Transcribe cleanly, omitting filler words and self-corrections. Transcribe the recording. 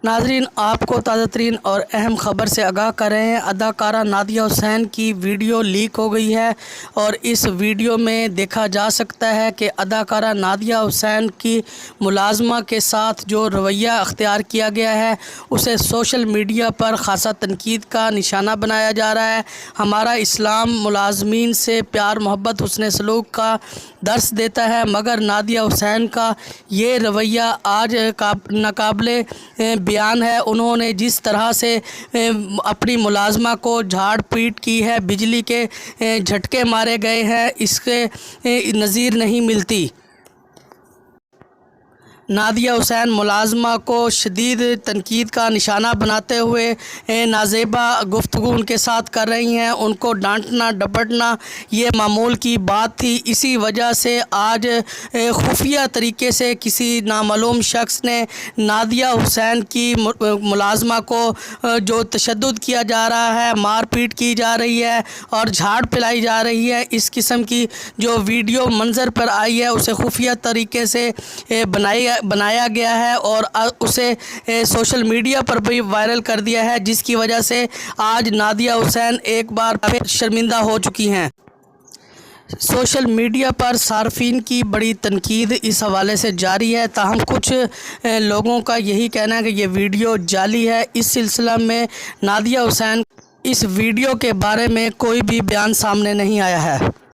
ناظرین، آپ کو تازہ ترین اور اہم خبر سے آگاہ کر رہے ہیں۔ اداکارہ نادیہ حسین کی ویڈیو لیک ہو گئی ہے اور اس ویڈیو میں دیکھا جا سکتا ہے کہ اداکارہ نادیہ حسین کی ملازمہ کے ساتھ جو رویہ اختیار کیا گیا ہے اسے سوشل میڈیا پر خاصا تنقید کا نشانہ بنایا جا رہا ہے۔ ہمارا اسلام ملازمین سے پیار محبت حسن سلوک کا درس دیتا ہے، مگر نادیہ حسین کا یہ رویہ آج ناقابل بیان ہے۔ انہوں نے جس طرح سے اپنی ملازمہ کو جھاڑ پیٹ کی ہے، بجلی کے جھٹکے مارے گئے ہیں، اس کے نظیر نہیں ملتی۔ نادیہ حسین ملازمہ کو شدید تنقید کا نشانہ بناتے ہوئے نازیبا گفتگو ان کے ساتھ کر رہی ہیں۔ ان کو ڈانٹنا ڈپٹنا یہ معمول کی بات تھی۔ اسی وجہ سے آج خفیہ طریقے سے کسی نامعلوم شخص نے نادیہ حسین کی ملازمہ کو جو تشدد کیا جا رہا ہے، مار پیٹ کی جا رہی ہے اور جھاڑ پلائی جا رہی ہے، اس قسم کی جو ویڈیو منظر پر آئی ہے اسے خفیہ طریقے سے بنایا گیا ہے اور اسے سوشل میڈیا پر بھی وائرل کر دیا ہے، جس کی وجہ سے آج نادیہ حسین ایک بار پھر شرمندہ ہو چکی ہیں۔ سوشل میڈیا پر صارفین کی بڑی تنقید اس حوالے سے جاری ہے، تاہم کچھ لوگوں کا یہی کہنا ہے کہ یہ ویڈیو جعلی ہے۔ اس سلسلہ میں نادیہ حسین اس ویڈیو کے بارے میں کوئی بھی بیان سامنے نہیں آیا ہے۔